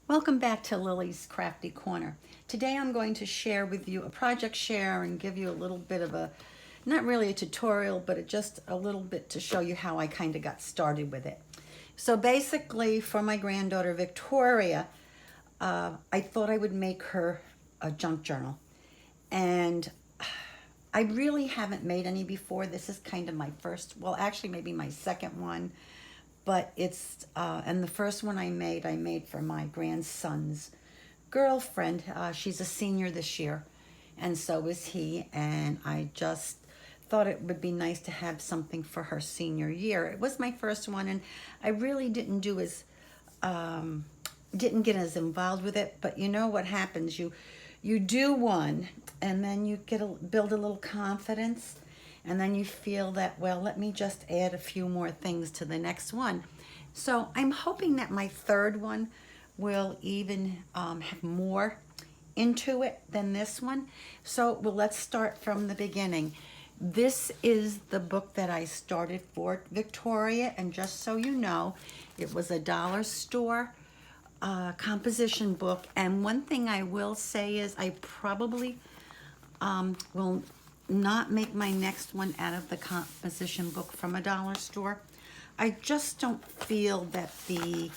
Welcome back to Lily's Crafty Corner. Today I'm going to share with you a project share and give you a little bit of a, not really a tutorial, but just a little bit to show you how I kind of got started with it. So basically for my granddaughter Victoria, I thought I would make her a junk journal. And I really haven't made any before. This is kind of my first, well actually maybe my second one. But it's, and the first one I made for my grandson's girlfriend. She's a senior this year, and so is he. And I just thought it would be nice to have something for her senior year. It was my first one, and I really didn't get as involved with it. But you know what happens? You do one, and then you build a little confidence. And then you feel that, well, let me just add a few more things to the next one. So I'm hoping that my third one will even have more into it than this one. So well, let's start from the beginning. This is the book that I started for Victoria. And just so you know, it was a dollar store composition book. And one thing I will say is I probably will not make my next one out of the composition book from a dollar store. I just don't feel that the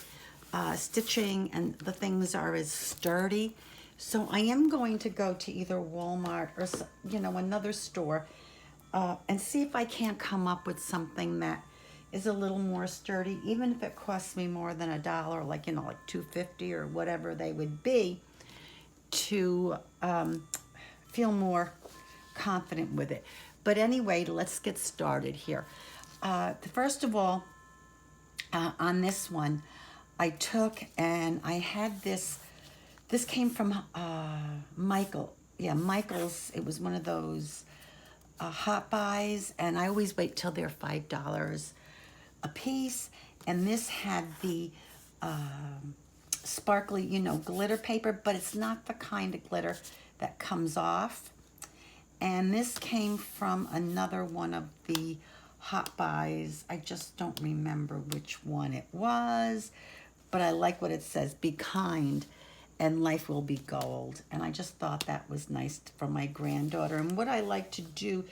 stitching and the things are as sturdy. So I am going to go to either Walmart or another store and see if I can't come up with something that is a little more sturdy, even if it costs me more than $1, like like $2.50 or whatever they would be, to feel more confident with it. But anyway, let's get started here. First of all, on this one, I took and I had this came from Michael. Yeah, Michael's. It was one of those hot buys, and I always wait till they're $5 a piece. And this had the sparkly, glitter paper, but it's not the kind of glitter that comes off. And this came from another one of the hot buys. I just don't remember which one it was, but I like what it says, be kind and life will be gold. And I just thought that was nice for my granddaughter. And what I like to do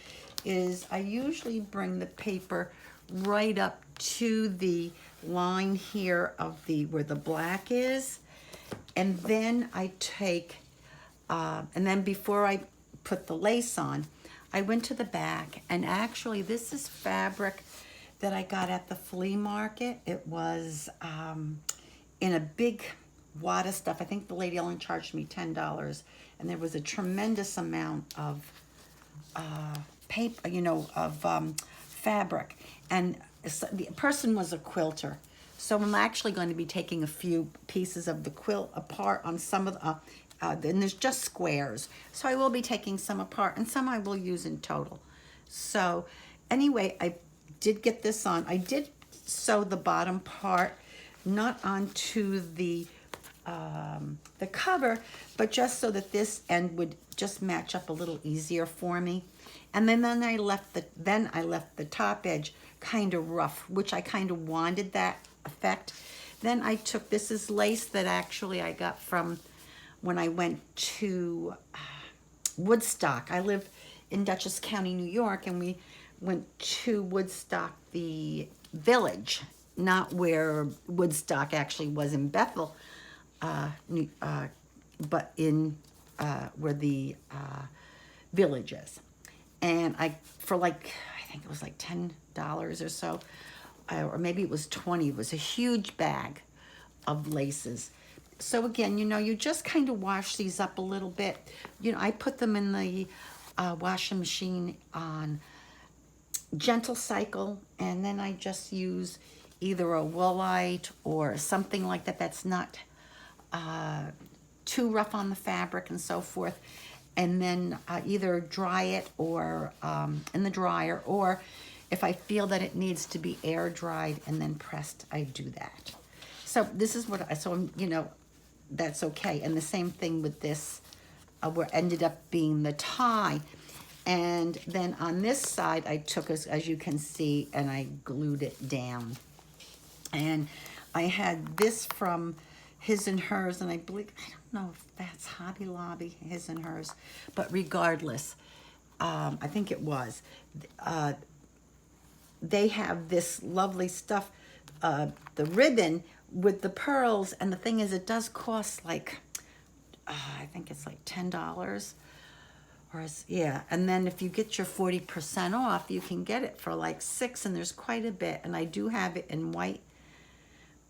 is I usually bring the paper right up to the line here of where the black is. And then I take, and then before I put the lace on, I went to the back, and actually this is fabric that I got at the flea market. It was in a big wad of stuff. I think the lady only charged me $10, and there was a tremendous amount of paper, fabric, and the person was a quilter. So I'm actually going to be taking a few pieces of the quilt apart on some of the then there's just squares. So I will be taking some apart, and some I will use in total. So anyway, I did get this on. I did sew the bottom part, not onto the cover, but just so that this end would just match up a little easier for me. And then I left the top edge kind of rough, which I kind of wanted that effect. Then I took, this is lace that actually I got from when I went to Woodstock. I live in Dutchess County, New York, and we went to Woodstock, the village, not where Woodstock actually was in Bethel, but in where the village is. And I think it was like $10 or so, or maybe it was 20. It was a huge bag of laces. So again, you just kind of wash these up a little bit. I put them in the washing machine on gentle cycle, and then I just use either a Woolite or something like that that's not too rough on the fabric and so forth. And then either dry it or in the dryer, or if I feel that it needs to be air dried and then pressed, I do that. So this is what that's okay. And the same thing with this, where ended up being the tie. And then on this side, I took, as you can see, and I glued it down. And I had this from his and hers, and I believe, I don't know if that's Hobby Lobby, his and hers, but regardless, I think it was. They have this lovely stuff, the ribbon with the pearls, and the thing is, it does cost like, I think it's like $10, yeah. And then if you get your 40% off, you can get it for like $6, and there's quite a bit. And I do have it in white,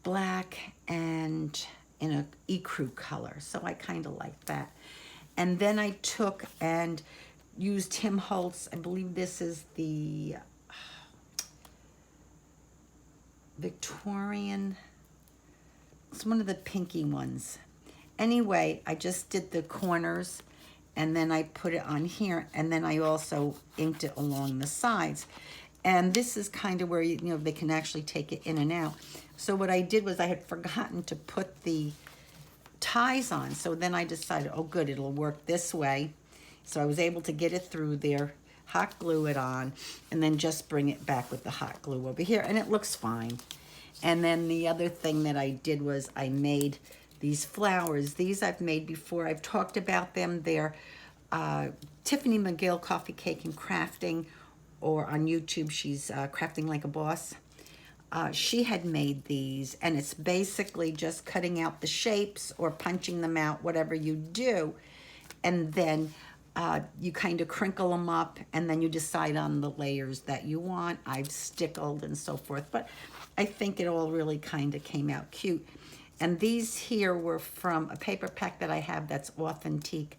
black, and in a ecru color, so I kind of like that. And then I took and used Tim Holtz. I believe this is the Victorian, it's one of the pinky ones. Anyway, I just did the corners, and then I put it on here, and then I also inked it along the sides. And this is kind of where, you know, they can actually take it in and out. So what I did was I had forgotten to put the ties on. So then I decided, oh good, it'll work this way. So I was able to get it through there, hot glue it on, and then just bring it back with the hot glue over here, and it looks fine. And then the other thing that I did was I made these flowers. These I've made before. I've talked about them. They're Tiffany McGill Coffee Cake and Crafting, or on YouTube, she's Crafting Like a Boss. She had made these, and it's basically just cutting out the shapes or punching them out, whatever you do, and then you kind of crinkle them up, and then you decide on the layers that you want. I've stickled and so forth, but I think it all really kind of came out cute. And these here were from a paper pack that I have that's authentique.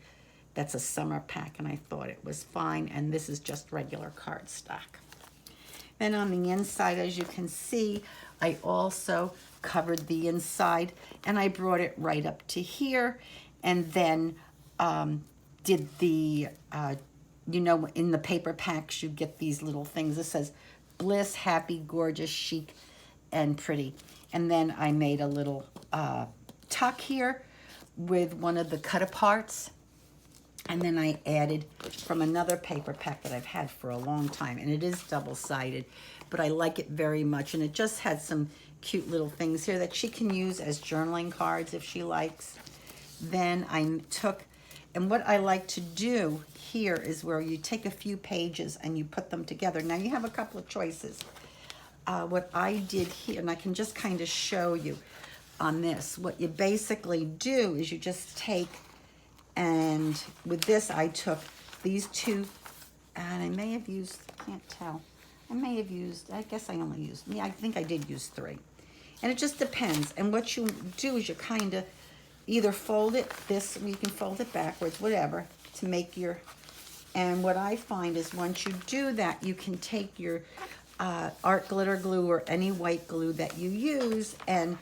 That's a summer pack, and I thought it was fine. And this is just regular cardstock. Then on the inside, as you can see, I also covered the inside, and I brought it right up to here, and then did the, you know, in the paper packs, you get these little things. It says bliss, happy, gorgeous, chic, and pretty. And then I made a little tuck here with one of the cut aparts. And then I added from another paper pack that I've had for a long time, and it is double-sided, but I like it very much. And it just had some cute little things here that she can use as journaling cards if she likes. Then I took, and what I like to do here is where you take a few pages and you put them together. Now you have a couple of choices. What I did here, and I can just kind of show you on this, what you basically do is you just take, and with this I took these two, and I may have used, can't tell, I may have used, I guess I only used, yeah, I think I did use 3. And it just depends. And what you do is you kind of either fold it this, you can fold it backwards, whatever, to make your, and what I find is once you do that, you can take your art glitter glue or any white glue that you use, and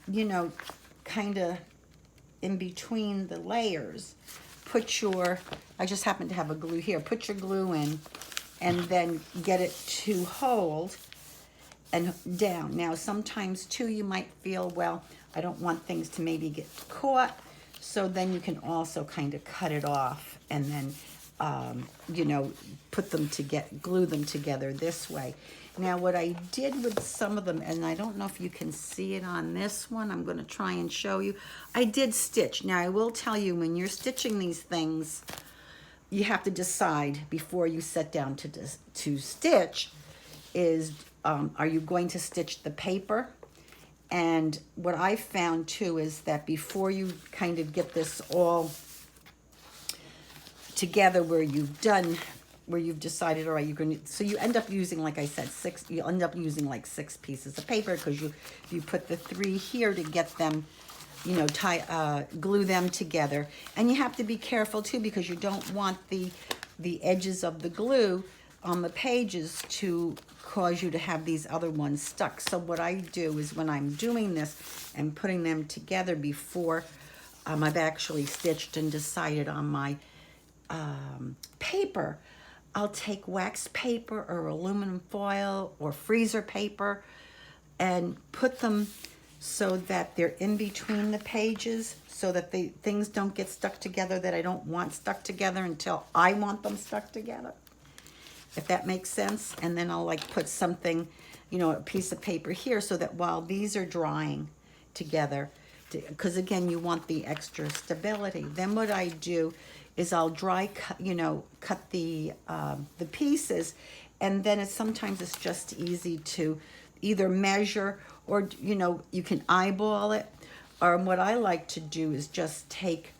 you know, kind of in between the layers, put your, I just happen to have a glue here, put your glue in, and then get it to hold and down. Now sometimes too you might feel, well, I don't want things to maybe get caught, so then you can also kind of cut it off, and then you know, put them together, glue them together this way. Now what I did with some of them, and I don't know if you can see it on this one, I'm going to try and show you. I did stitch. Now I will tell you, when you're stitching these things, you have to decide before you sit down to stitch is, are you going to stitch the paper? And what I found too is that before you kind of get this all together, where you've done, where you've decided, all right, you're going to, so you end up using, like I said, 6, you end up using like 6 pieces of paper, because you put the 3 here to get them, you know, glue them together. And you have to be careful too, because you don't want the edges of the glue on the pages to cause you to have these other ones stuck. So what I do is when I'm doing this and putting them together before I've actually stitched and decided on my paper, I'll take wax paper or aluminum foil or freezer paper and put them so that they're in between the pages, so that the things don't get stuck together that I don't want stuck together until I want them stuck together, if that makes sense. And then I'll like put something, you know, a piece of paper here, so that while these are drying together, because again, you want the extra stability. Then what I do is I'll dry cut, cut the pieces, and then sometimes it's just easy to either measure or, you can eyeball it. Or what I like to do is just take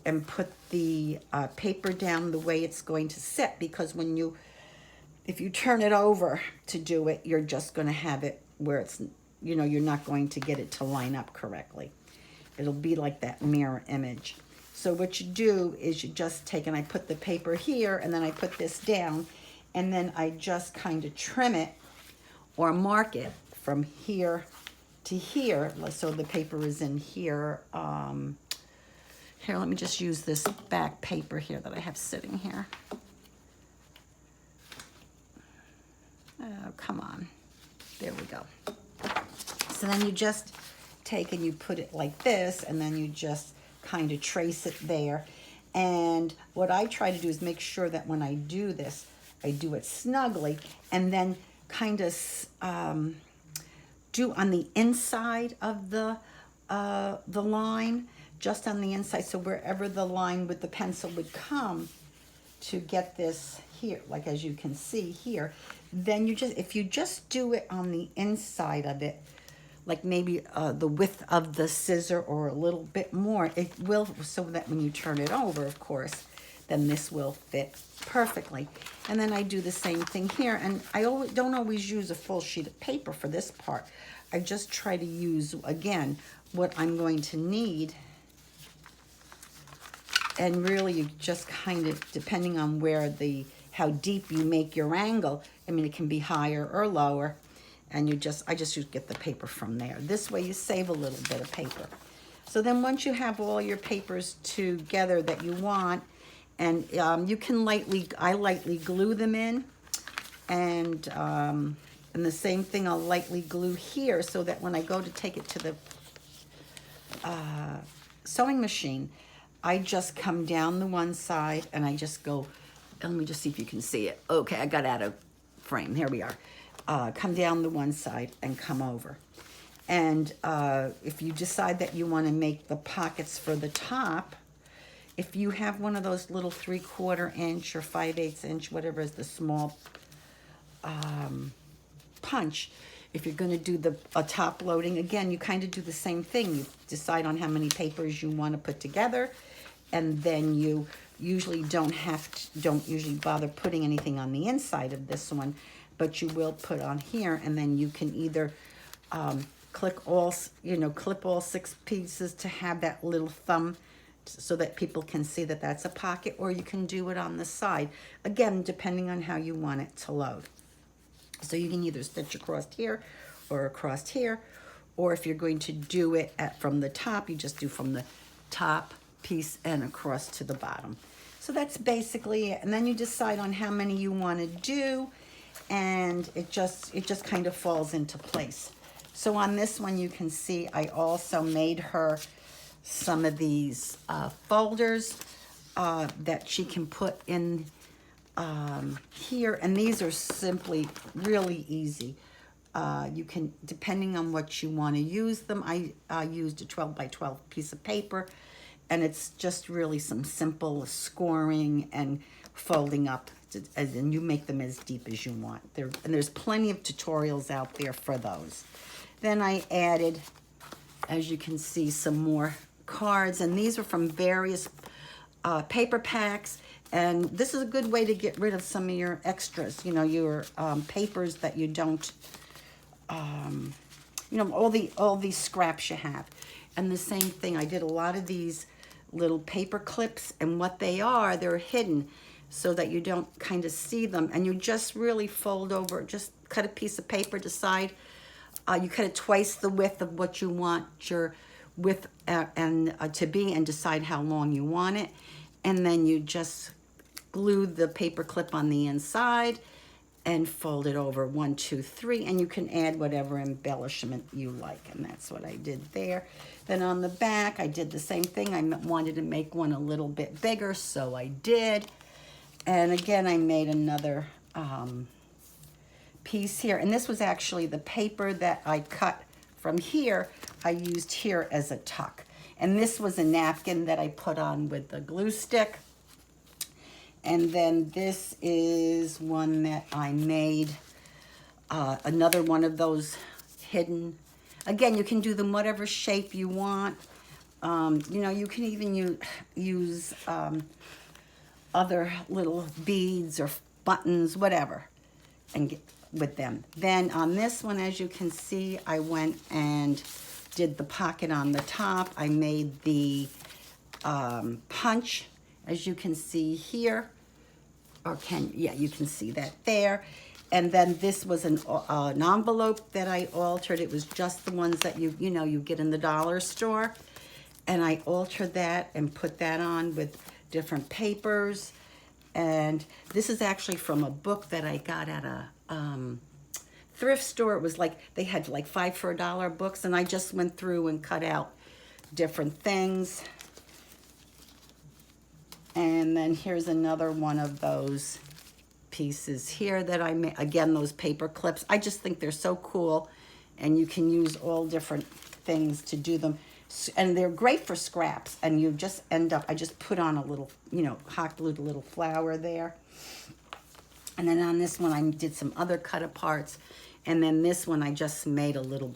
and put the paper down the way it's going to sit, because if you turn it over to do it, you're just going to have it where it's, you're not going to get it to line up correctly. It'll be like that mirror image. So what you do is you just take, and I put the paper here, and then I put this down, and then I just kind of trim it or mark it from here to here. So the paper is in here. Here, let me just use this back paper here that I have sitting here. Oh, come on. There we go. So then you just take and you put it like this, and then you just kind of trace it there. And what I try to do is make sure that when I do this, I do it snugly, and then kind of do on the inside of the line, just on the inside, so wherever the line with the pencil would come to get this here, like as you can see here, then if you just do it on the inside of it, like maybe the width of the scissor or a little bit more, it will, so that when you turn it over, of course, then this will fit perfectly. And then I do the same thing here, and I don't always use a full sheet of paper for this part. I just try to use, again, what I'm going to need. And really, you just kind of, depending on how deep you make your angle, I mean, it can be higher or lower, and I just get the paper from there. This way you save a little bit of paper. So then once you have all your papers together that you want, and you can I lightly glue them in, and the same thing, I'll lightly glue here, so that when I go to take it to the sewing machine, I just come down the one side, and I just go, let me just see if you can see it. Okay, I got out of frame. Here we are. Come down the one side and come over. And if you decide that you want to make the pockets for the top, if you have one of those little 3/4 inch or 5/8 inch, whatever is the small punch, if you're going to do a top loading, again, you kind of do the same thing. You decide on how many papers you want to put together, and then you usually don't usually bother putting anything on the inside of this one, but you will put on here, and then you can either clip all 6 pieces to have that little thumb, so that people can see that that's a pocket, or you can do it on the side, again, depending on how you want it to load. So you can either stitch across here or across here, or if you're going to do it from the top, you just do from the top piece and across to the bottom. So that's basically it. And then you decide on how many you want to do, and it just kind of falls into place. So on this one, you can see I also made her some of these folders that she can put in here, and these are simply really easy. You can, depending on what you want to use them, I used a 12 by 12 piece of paper, and it's just really some simple scoring and folding up, and you make them as deep as you want. And there's plenty of tutorials out there for those. Then I added, as you can see, some more cards, and these are from various paper packs. And this is a good way to get rid of some of your extras, your papers that you don't, all these scraps you have. And the same thing, I did a lot of these little paper clips, and what they're hidden so that you don't kind of see them. And you just really fold over, just cut a piece of paper, decide, you cut it twice the width of what you want your width to be, and decide how long you want it. And then you just glue the paper clip on the inside and fold it over 1, 2, 3, and you can add whatever embellishment you like, and that's what I did there. Then on the back, I did the same thing. I wanted to make one a little bit bigger, so I did. And again, I made another piece here, and this was actually the paper that I cut from here, I used here as a tuck. And this was a napkin that I put on with the glue stick. And then this is one that I made, another one of those hidden. Again, you can do them whatever shape you want. You know, you can even use other little beads or buttons, whatever, and get with them. Then on this one, as you can see, I went and did the pocket on the top. I made the punch, as you can see here, yeah, you can see that there. And then this was an envelope that I altered. It was just the ones that you get in the dollar store. And I altered that and put that on with different papers. And this is actually from a book that I got at a thrift store. It was like, they had like 5 for $1 books, and I just went through and cut out different things. And then here's another one of those pieces here that I made. Again, those paper clips. I just think they're so cool, and you can use all different things to do them. And they're great for scraps, and you just end up, I just put on a little, hot glued a little flower there. And then on this one, I did some other cut aparts. And then this one, I just made a little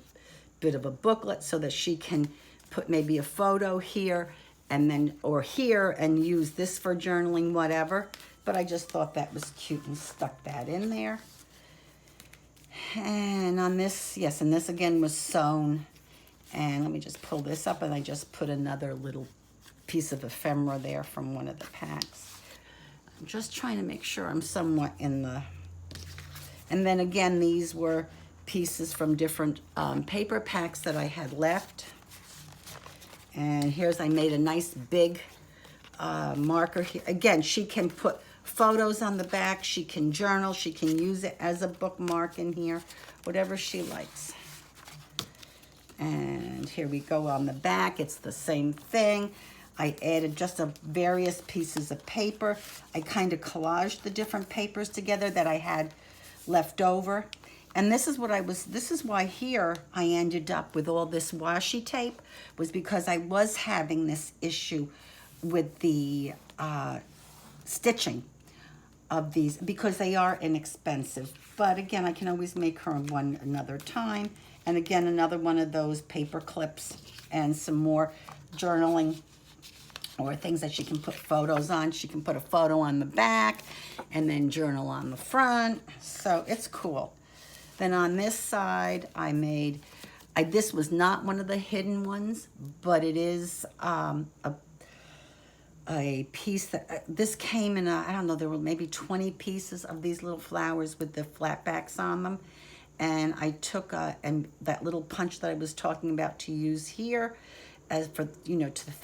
bit of a booklet so that she can put maybe a photo here and then, or here, and use this for journaling, whatever. But I just thought that was cute and stuck that in there. And on this, yes, and this again was sewn. And let me just pull this up, and I just put another little piece of ephemera there from one of the packs. I'm just trying to make sure I'm somewhat in the... And then again, these were pieces from different paper packs that I had left. And here's, I made a nice big marker here. Again, she can put photos on the back. She can journal. She can use it as a bookmark in here, whatever she likes. And here we go on the back. It's the same thing. I added just various pieces of paper. I kind of collaged the different papers together that I had left over. And this is why here I ended up with all this washi tape, was because I was having this issue with the stitching of these, because they are inexpensive. But again, I can always make her one another time. And again, another one of those paper clips and some more journaling or things that she can put photos on. She can put a photo on the back and then journal on the front. So it's cool. Then on this side, I made, this was not one of the hidden ones, but it is a piece that, this came in I don't know, there were maybe 20 pieces of these little flowers with the flat backs on them. And I took and that little punch that I was talking about to use here as for,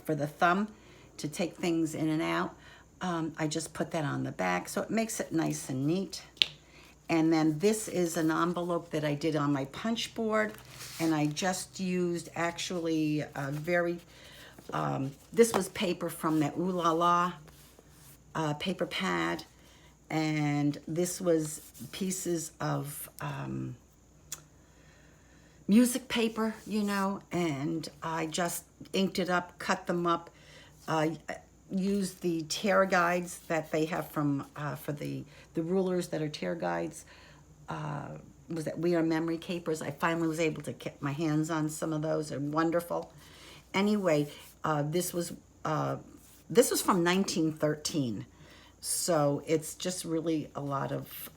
for the thumb to take things in and out. I just put that on the back, so it makes it nice and neat. And then this is an envelope that I did on my punch board, and I just used actually a very, this was paper from that Ooh La La paper pad, and this was pieces of music paper, and I just inked it up, cut them up, used the tear guides that they have from, for the rulers that are tear guides, was that We Are Memory Capers. I finally was able to get my hands on some of those. They're wonderful. Anyway, this was from 1913. So it's just really a lot of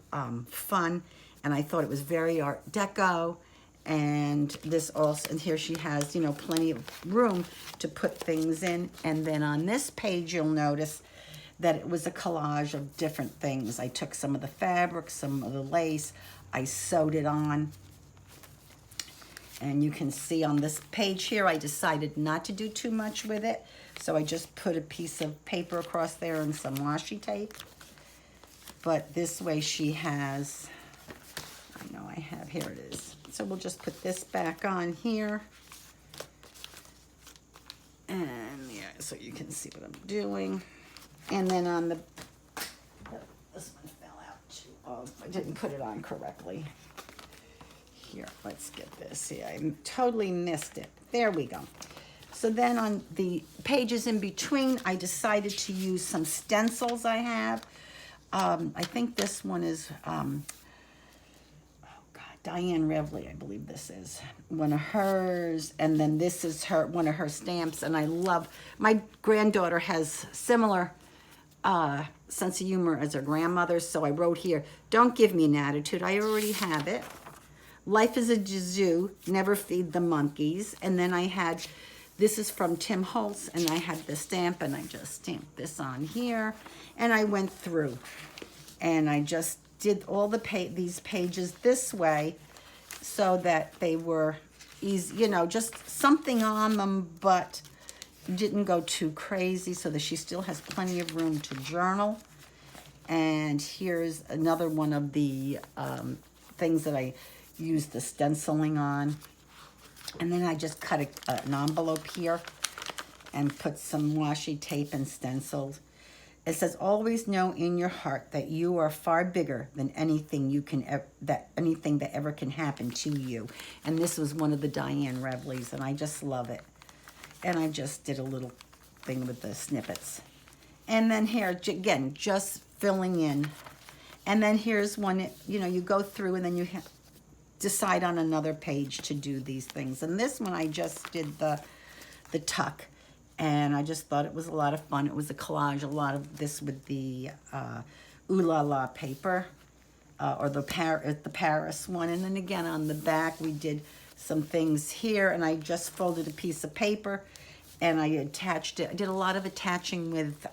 fun. And I thought it was very Art Deco. And this also, and here she has, plenty of room to put things in. And then on this page, you'll notice that it was a collage of different things. I took some of the fabric, some of the lace, I sewed it on. And you can see on this page here, I decided not to do too much with it. So I just put a piece of paper across there and some washi tape. But this way she has, I know I have, here it is. So we'll just put this back on here. And yeah, so you can see what I'm doing. And then on the, this one fell out too. Oh, I didn't put it on correctly. Here, let's get this. See, I totally missed it. There we go. So then on the pages in between, I decided to use some stencils I have. I think this one is, Diane Revley, I believe this is one of hers, and then this is one of her stamps, and I love, my granddaughter has similar sense of humor as her grandmother, so I wrote here, don't give me an attitude, I already have it. Life is a zoo, never feed the monkeys. And then I had, this is from Tim Holtz, and I had the stamp, and I just stamped this on here, and I went through, and I just did all these pages this way so that they were easy, you know, just something on them, but didn't go too crazy so that she still has plenty of room to journal. And here's another one of the things that I used the stenciling on. And then I just cut an envelope here and put some washi tape and stenciled. It says, always know in your heart that you are far bigger than anything anything that ever can happen to you. And this was one of the Diane Revleys, and I just love it. And I just did a little thing with the snippets. And then here, again, just filling in. And then here's one, you know, you go through and then you decide on another page to do these things. And this one I just did the tuck. And I just thought it was a lot of fun. It was a collage, a lot of this with the Ooh La La paper, or the Paris one. And then again on the back, we did some things here, and I just folded a piece of paper, and I attached it. I did a lot of attaching with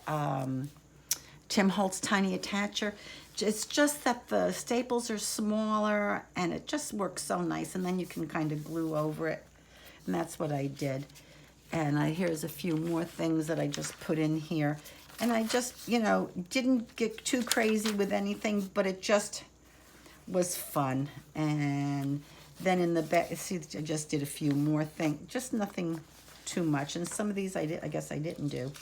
Tim Holtz Tiny Attacher. It's just that the staples are smaller, and it just works so nice. And then you can kind of glue over it, and that's what I did. And here's a few more things that I just put in here. And I just, you know, didn't get too crazy with anything, but it just was fun. And then in the back, see, I just did a few more things, just nothing too much. And some of these I guess I didn't do.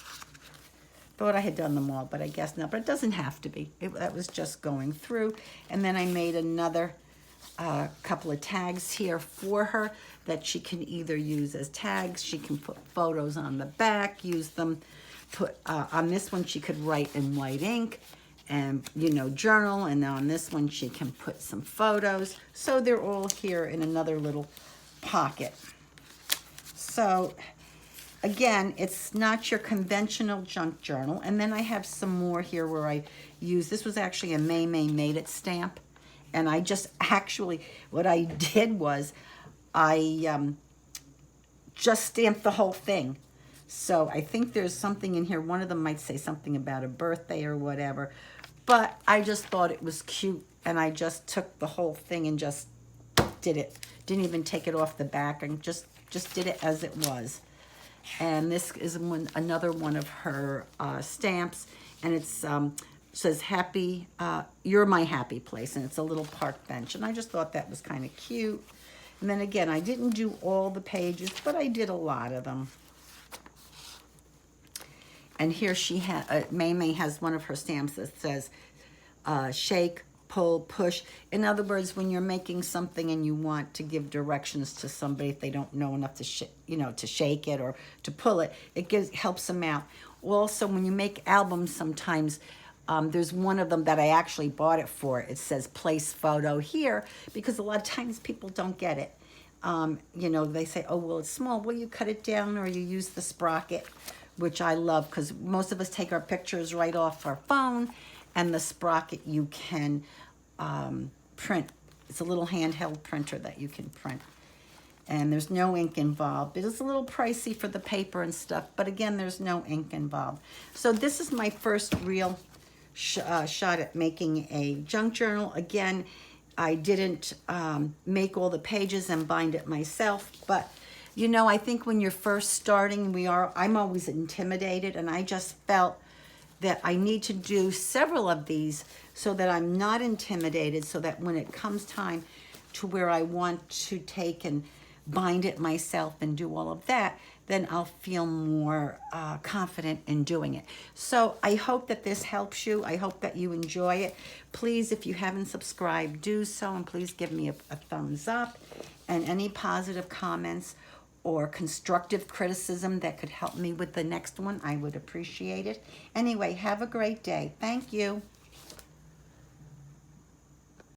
Thought I had done them all, but I guess not. But it doesn't have to be. That was just going through. And then I made another couple of tags here for her that she can either use as tags. She can put photos on the back, use them. Put on this one she could write in white ink and, you know, journal. And on this one she can put some photos. So they're all here in another little pocket. So again, it's not your conventional junk journal. And then I have some more here where I use, this was actually a May Made It stamp. And I just actually, what I did was I just stamped the whole thing. So I think there's something in here. One of them might say something about a birthday or whatever. But I just thought it was cute. And I just took the whole thing and just did it. Didn't even take it off the back, and just did it as it was. And this is another one of her stamps. And it's says happy, you're my happy place, and it's a little park bench. And I just thought that was kind of cute. And then again, I didn't do all the pages, but I did a lot of them. And here she has, May has one of her stamps that says shake, pull, push. In other words, when you're making something and you want to give directions to somebody, if they don't know enough to to shake it or to pull it, it helps them out. Also, when you make albums sometimes, there's one of them that I actually bought it for. It says place photo here, because a lot of times people don't get it. You know, they say, oh, well, it's small. Well, you cut it down or you use the sprocket, which I love, because most of us take our pictures right off our phone, and the sprocket you can print. It's a little handheld printer that you can print. And there's no ink involved. It is a little pricey for the paper and stuff, but again, there's no ink involved. So this is my first real shot at making a junk journal. Again, I didn't make all the pages and bind it myself, but you know, I think when you're first starting, I'm always intimidated, and I just felt that I need to do several of these so that I'm not intimidated, so that when it comes time to where I want to take and bind it myself and do all of that, then I'll feel more confident in doing it. So I hope that this helps you. I hope that you enjoy it. Please, if you haven't subscribed, do so, and please give me a thumbs up, and any positive comments or constructive criticism that could help me with the next one, I would appreciate it. Anyway, have a great day. Thank you.